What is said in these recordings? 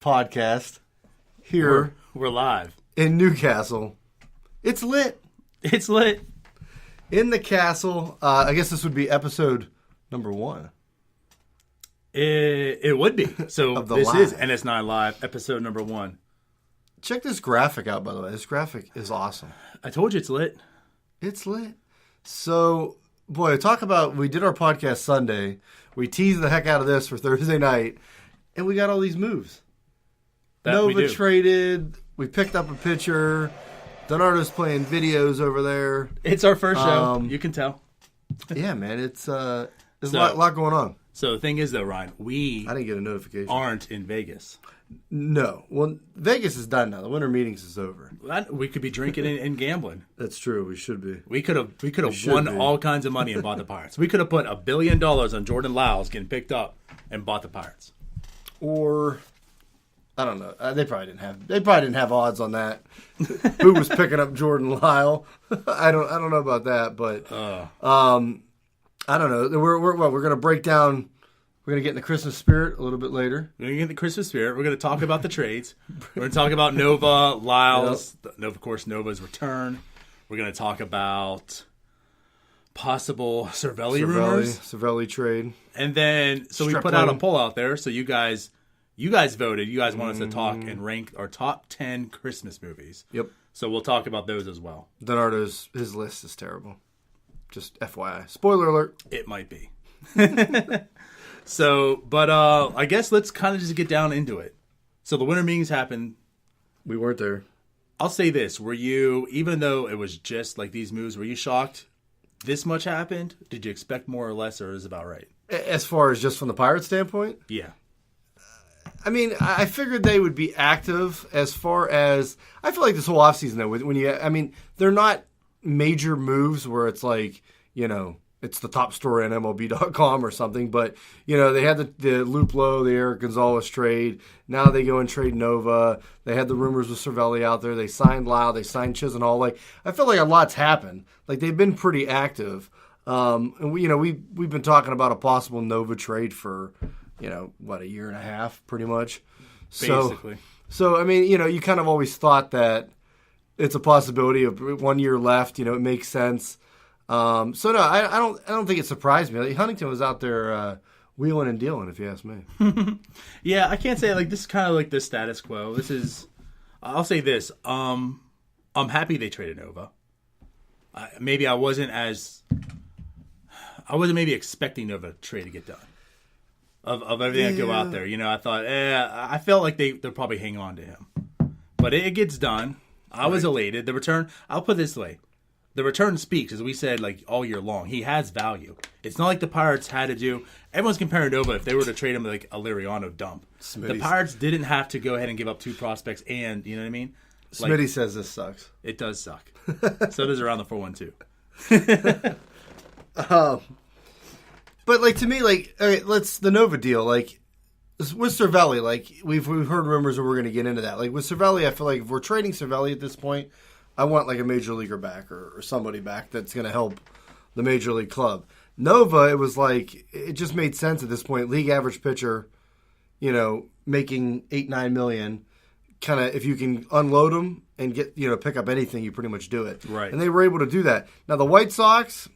podcast here. We're live in Newcastle. It's lit. It's lit. In the castle. I guess this would be episode number 1. It would be. So this live. is NS9LIVE, episode number 1. Check this graphic out, by the way. This graphic is awesome. I told you it's lit. It's lit. So, boy, talk about, we did our podcast Sunday. We teased the heck out of this for Thursday night, and we got all these moves. That Nova traded. We picked up a pitcher. DiNardo's playing videos over there. It's our first show. You can tell. Yeah, man. There's a lot going on. So the thing is, though, Ryan, I didn't get a notification. Aren't in Vegas. No. Well, Vegas is done now. The winter meetings is over. We could be drinking and gambling. That's true. We should be. We could have won all kinds of money and bought the Pirates. We could have put $1 billion on Jordan Lyles getting picked up and bought the Pirates. Or I don't know. They probably didn't have odds on that. Who was picking up Jordan Lyle? I don't know about that, but I don't know. We're gonna break down. We're gonna get in the Christmas spirit a little bit later. We're gonna get in the Christmas spirit. We're gonna talk about the trades. We're gonna talk about Nova, Lyles, of course, Nova's return. We're gonna talk about possible Cervelli rumors, Cervelli trade, and then we put out a poll out there. So you guys voted. You guys want us to talk and rank our top 10 Christmas movies. Yep. So we'll talk about those as well. DiNardo's his list is terrible. Just FYI. Spoiler alert. It might be. So, but I guess let's kind of just get down into it. So the winter meetings happened. We weren't there. I'll say this. Were you, even though it was just like these moves, were you shocked this much happened? Did you expect more or less, or is it about right? As far as just from the Pirates standpoint? Yeah. I mean, I figured they would be active as far as, I feel like this whole offseason, though, they're not major moves where it's like, it's the top story on MLB.com or something, but, they had the Luplo, the Eric Gonzalez trade. Now they go and trade Nova. They had the rumors with Cervelli out there. They signed Lyles. They signed Chisenhall. Like, I feel like a lot's happened. Like, they've been pretty active. And we've been talking about a possible Nova trade for, a year and a half, pretty much. Basically. So you kind of always thought that it's a possibility of 1 year left. It makes sense. No, I don't think it surprised me. Like, Huntington was out there wheeling and dealing, if you ask me. Yeah, I can't say this is kind of like the status quo. I'll say this. I'm happy they traded Nova. Maybe I wasn't maybe expecting Nova trade to get done. Of everything that go out there. I thought, I felt like they'll probably hang on to him. But it gets done. I was elated. The return, I'll put it this way. The return speaks, as we said, like all year long. He has value. It's not like the Pirates had to do. Everyone's comparing Nova if they were to trade him like a Liriano dump. The Pirates didn't have to go ahead and give up 2 prospects, and you know what I mean. Smitty says this sucks. It does suck. So does around the 412. But to me, the Nova deal. With Cervelli, we've heard rumors and we're going to get into that. With Cervelli, I feel like if we're trading Cervelli at this point, I want a major leaguer back or somebody back that's going to help the major league club. Nova, it was it just made sense at this point. League average pitcher, making $8-9 million. Kind of, if you can unload them and get pick up anything, you pretty much do it. Right. And they were able to do that. Now the White Sox,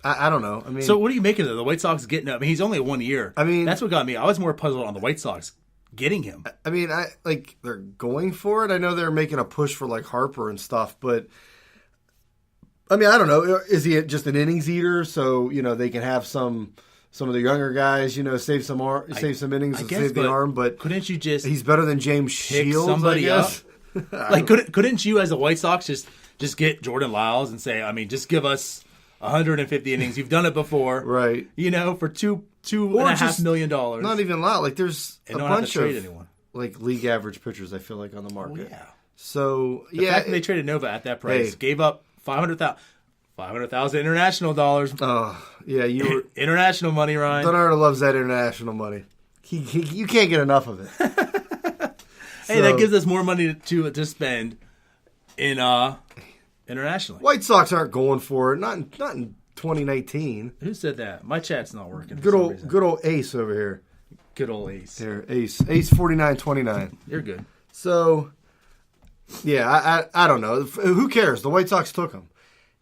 I don't know. So what do you make of it? The White Sox getting up? He's only 1 year. That's what got me. I was more puzzled on the White Sox getting him. They're going for it. I know they're making a push for Harper and stuff, but I don't know. Is he just an innings eater? So they can have some of the younger guys, save some innings and save the arm. But couldn't you just? He's better than James Shields. Somebody else. Couldn't you as the White Sox just get Jordan Lyles and say, just give us 150 innings. You've done it before, right? For $2.5 million. Not even a lot. There's a bunch of anyone. League average pitchers. I feel like on the market. Oh, yeah. So the fact that they traded Nova at that price, gave up $500,000 international dollars. Oh yeah, you were international money, Ryan. DiNardo loves that international money. You can't get enough of it. Hey, that gives us more money to spend in internationally. White Sox aren't going for it. Not in 2019. Who said that? My chat's not working. Good old Ace over here. Good old Ace. Here, Ace 49-29. You're good. So, yeah, I don't know. Who cares? The White Sox took him.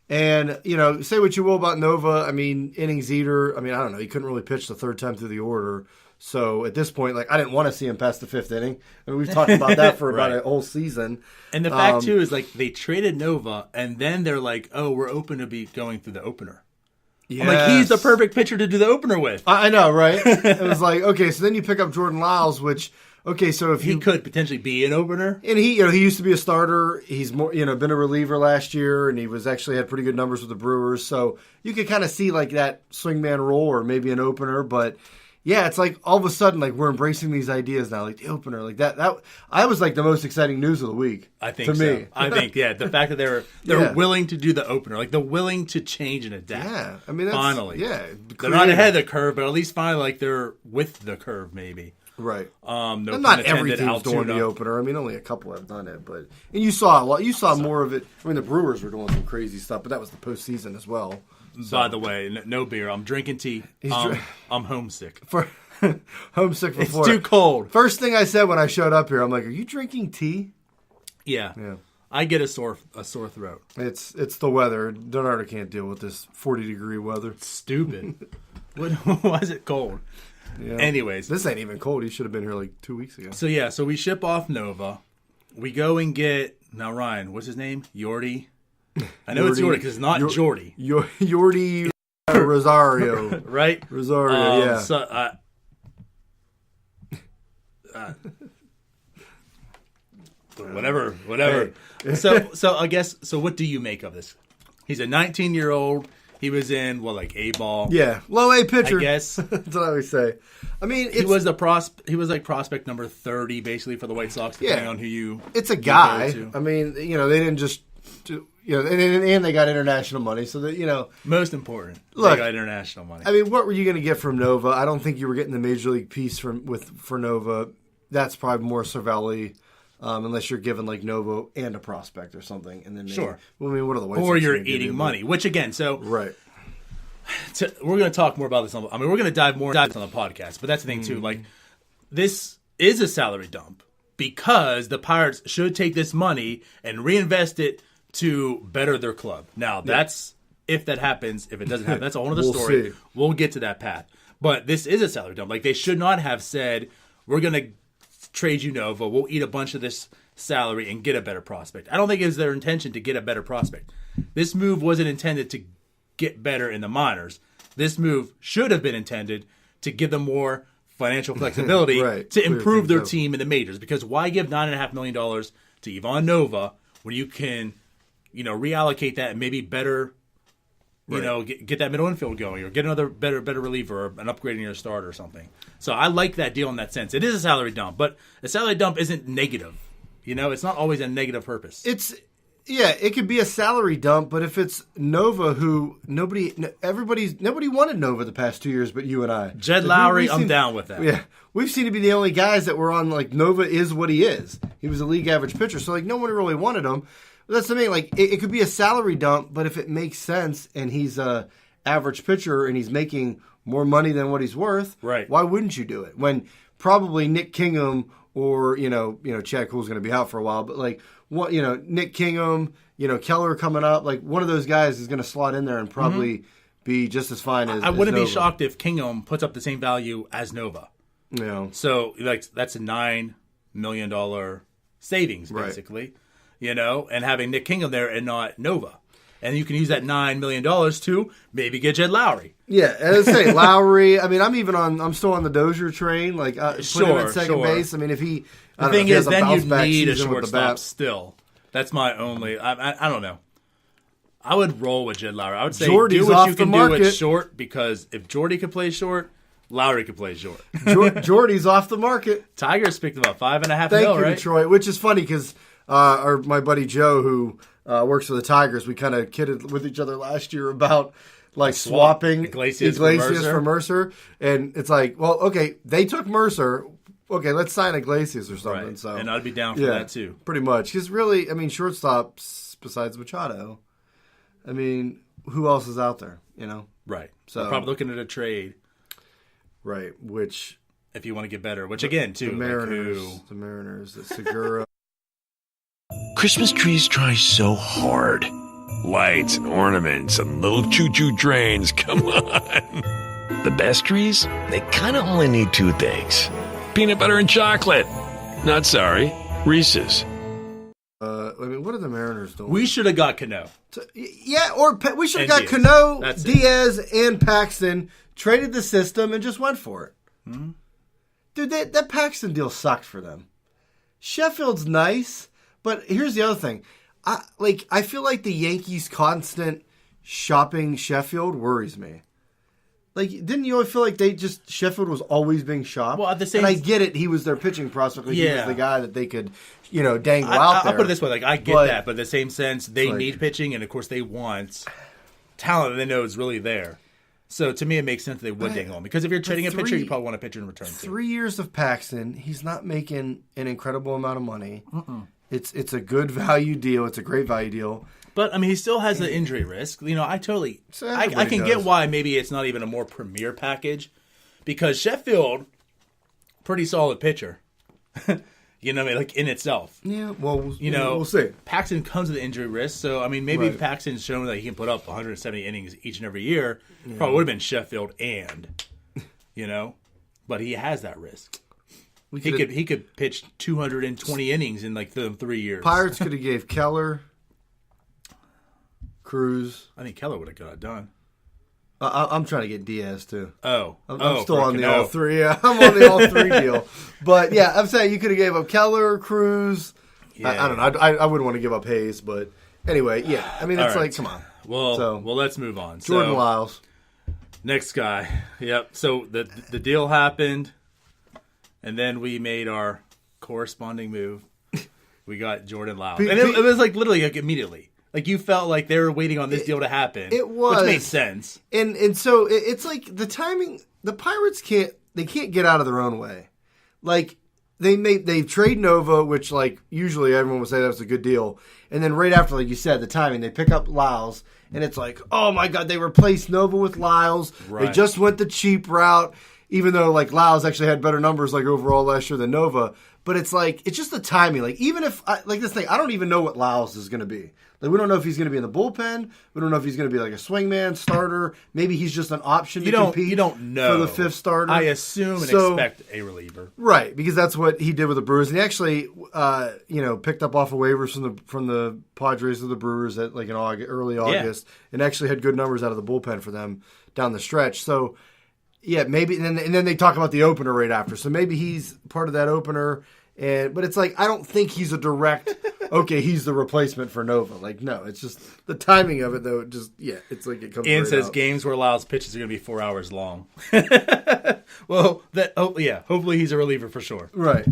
And, say what you will about Nova. I mean, innings eater. I mean, I don't know. He couldn't really pitch the third time through the order. So, at this point, I didn't want to see him past the fifth inning. I mean, we've talked about that for about a whole season. And the fact, too, is, they traded Nova, and then they're like, oh, we're open to be going through the opener. Yes. I'm like, he's the perfect pitcher to do the opener with. I know, right? It was like, okay, so then you pick up Jordan Lyles, which... Okay, so if he could potentially be an opener, and he used to be a starter. He's more, been a reliever last year, and he was actually had pretty good numbers with the Brewers. So you could kind of see that swingman role, or maybe an opener. But yeah, it's like all of a sudden, we're embracing these ideas now, the opener, that. I was the most exciting news of the week. I think to me, I think the fact that they're willing to do the opener, they're willing to change and adapt. Yeah, I mean, that's, finally, they're not ahead of the curve, but at least finally, they're with the curve, maybe. Right. No, not every team's doing the opener. I mean, only a couple have done it, and you saw a lot. You saw more of it. I mean, the Brewers were doing some crazy stuff, but that was the postseason as well. So. By the way, no beer. I'm drinking tea. I'm homesick. Homesick for It's Florida. too cold. First thing I said when I showed up here, I'm like, "Are you drinking tea?" Yeah. I get a sore throat. It's the weather. DiNardo can't deal with this 40-degree weather. It's stupid. Why is it cold? Yeah. Anyways. This ain't even cold. He should have been here 2 weeks ago. So we ship off Nova. We go and get, now Ryan, what's his name? Yordi? I know it's Yordi because it's not Jordy. Yordi Rosario. Right? Rosario, yeah. So, whatever. Hey. So I guess, what do you make of this? He's a 19-year-old. He was in A-ball. Yeah, low A pitcher. I guess that's what I always say. I mean, he was prospect number 30 basically for the White Sox, depending on who you. It's a guy. I mean, they didn't just, and they got international money, so that most important. Look, they got international money. I mean, what were you going to get from Nova? I don't think you were getting the major league piece for Nova. That's probably more Cervelli. Unless you're given Nova and a prospect or something, and then maybe, sure. Well, I mean, what are the White Sox or you're eating money, which again, right. We're going to talk more about this. We're going to dive more into on the podcast, but that's the thing too. This is a salary dump because the Pirates should take this money and reinvest it to better their club. Now, that's if that happens. If it doesn't happen, that's a whole other story. See. We'll get to that path. But this is a salary dump. They should not have said we're going to trade you Nova, we'll eat a bunch of this salary and get a better prospect. I don't think it was their intention to get a better prospect. This move wasn't intended to get better in the minors. This move should have been intended to give them more financial flexibility to improve their team in the majors. Because why give $9.5 million to Ivan Nova when you can, reallocate that and maybe better, get that middle infield going or get another better reliever or an upgrade in your starter or something. So I like that deal in that sense. It is a salary dump, but a salary dump isn't negative. It's not always a negative purpose. It could be a salary dump, but if it's Nova, who nobody wanted Nova the past 2 years, but you and I. Jed Lowry, I'm down with that. Yeah, we've seen to be the only guys that were on Nova is what he is. He was a league average pitcher, so no one really wanted him. But that's the thing. It could be a salary dump, but if it makes sense and he's a average pitcher and he's making more money than what he's worth, right? Why wouldn't you do it? When probably Nick Kingham or Chad Kuhl's going to be out for a while, but Nick Kingham, Keller coming up, one of those guys is going to slot in there and probably be just as fine as. I wouldn't be shocked if Kingham puts up the same value as Nova. So that's a $9 million savings basically, and having Nick Kingham there and not Nova. And you can use that $9 million to maybe get Jed Lowry. Yeah, as I say, Lowry. I mean, I'm still on the Dozier train. Put him at second base. I mean, if he. The thing is, then you need a shortstop still. That's my only. I don't know. I would roll with Jed Lowry. I would say Jordy's do what you can do with short because if Jordy could play short, Lowry could play short. Jordy's off the market. Tigers picked about $5.5 million. Thank you, right? Detroit. Which is funny because my buddy Joe, who works for the Tigers, we kind of kidded with each other last year about swapping Iglesias for Mercer, and it's well, okay, they took Mercer. Okay, let's sign Iglesias or something. Right. So, and I'd be down for that too. Pretty much. Because really, I mean, shortstops besides Machado, I mean, who else is out there? Right. So I'm probably looking at a trade. Right. Which if you want to get better. Which again, too, the Mariners, the Segura. Christmas trees try so hard. Lights and ornaments and little choo-choo trains, come on. The best trees, they kind of only need 2 things. Peanut butter and chocolate. Not sorry, Reese's. I mean, what are the Mariners doing? We should have got Cano. Yeah, or we should have got Diaz. Cano, Diaz, and Paxton, traded the system, and just went for it. Mm-hmm. Dude, that Paxton deal sucked for them. Sheffield's nice, but here's the other thing. I feel like the Yankees' constant shopping Sheffield worries me. Like, didn't you always feel like Sheffield was always being shopped? Well, at the same, and I get it. He was their pitching prospect. Like, he was the guy that they could, dangle out there. I'll put it this way: like, I get that, but in the same sense, they need pitching, and of course, they want talent that they know is really there. So to me, it makes sense that they would dangle him, because if you're trading a pitcher, you probably want a pitcher in return. 3 years of Paxton, he's not making an incredible amount of money. It's a good value deal. It's a great value deal. But, I mean, he still has the injury risk. I can get why maybe it's not even a more premier package, because Sheffield, pretty solid pitcher. You know what I mean? Like, in itself. Yeah, well, we'll see. Paxton comes with the injury risk, so, I mean, maybe if Paxton's shown that he can put up 170 innings each and every year, probably would have been Sheffield but he has that risk. He could pitch 220 innings in, like, the 3 years. Pirates could have gave Keller, Cruz. I think Keller would have got it done. I'm trying to get Diaz too. I'm still on the all three. Yeah, I'm on the all three deal. But yeah, I'm saying you could have gave up Keller, Cruz. Yeah. I don't know. I wouldn't want to give up Hayes, but anyway, yeah. I mean, it's like, come on. Well, let's move on. Jordan Lyles, next guy. Yep. So the deal happened, and then we made our corresponding move. We got Jordan Lyles, and it was like literally like immediately. Like, you felt like they were waiting on this deal to happen. It was. Which made sense. And so it's like the timing, the Pirates can't get out of their own way. Like, they trade Nova, which, like, usually everyone would say that was a good deal. And then right after, like you said, the timing, they pick up Lyles, and it's like, oh my God, they replaced Nova with Lyles. Right. They just went the cheap route, even though, like, Lyles actually had better numbers, like, overall last year than Nova. But it's like, it's just the timing. Like, even if, like this thing, I don't even know what Lyles is going to be. Like, we don't know if he's going to be in the bullpen. We don't know if he's going to be like a swingman, starter. Maybe he's just an option to compete. You don't know for the fifth starter. I assume and expect a reliever, right? Because that's what he did with the Brewers. And he actually, picked up off of waivers from the Padres of the Brewers at like in early August, and actually had good numbers out of the bullpen for them down the stretch. So, yeah, maybe. And then they talk about the opener right after. So maybe he's part of that opener. But it's like, I don't think he's a direct, okay, he's the replacement for Nova. Like, no, it's just the timing of it, though. It's like it comes Ian right says out. Games where Lyles pitches are going to be 4 hours long. Well, hopefully he's a reliever for sure. Right.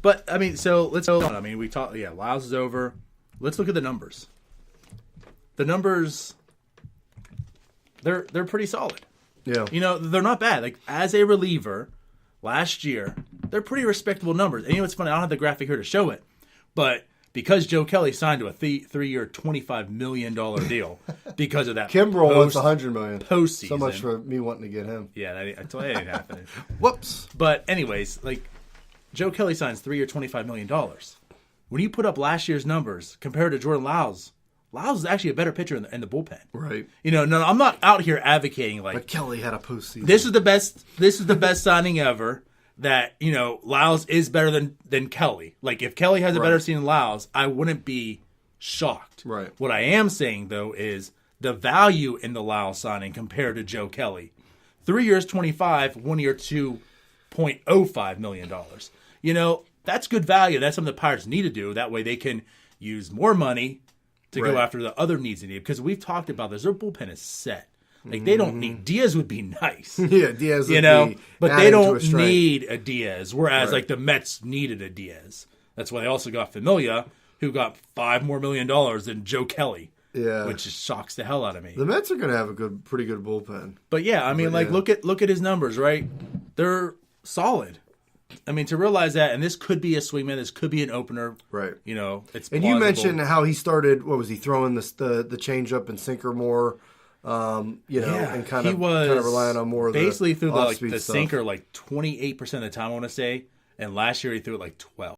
But, I mean, so let's go on. I mean, we talked, Lyles is over. Let's look at the numbers. The numbers, they're pretty solid. Yeah. They're not bad. Like, as a reliever, last year, they're pretty respectable numbers. And it's funny, I don't have the graphic here to show it, but because Joe Kelly signed to a 3-year, $25 million deal because of that. Kimbrel wants $100 million. Postseason. So much for me wanting to get him. Yeah, I told you that ain't happening. Whoops. But anyways, like, Joe Kelly signs 3-year, $25 million. When you put up last year's numbers compared to Jordan Lyles is actually a better pitcher in the bullpen. Right. No, I'm not out here advocating like. But Kelly had a postseason. This is the best signing ever. That Lyles is better than Kelly. Like, if Kelly has a better season than Lyles, I wouldn't be shocked. Right. What I am saying though is the value in the Lyles signing compared to Joe Kelly. 3 years, 25, 1 year, $2.05 million. That's good value. That's something the Pirates need to do. That way they can use more money to go after the other needs they need. Because we've talked about this. Their bullpen is set. Like, they don't need... Diaz would be nice. Yeah, Diaz would be... But they don't need a Diaz, whereas, like, the Mets needed a Diaz. That's why they also got Familia, who got $5 more million than Joe Kelly. Yeah. Which just shocks the hell out of me. The Mets are going to have a pretty good bullpen. But, yeah, I mean, look at his numbers, right? They're solid. I mean, to realize that, and this could be a swingman, this could be an opener. Right. It's and plausible. You mentioned how he started, what was he, throwing the changeup and sinker more and kind he of was relying on more of basically through the off-speed stuff. sinker 28% of the time, I want to say, and last year he threw it 12.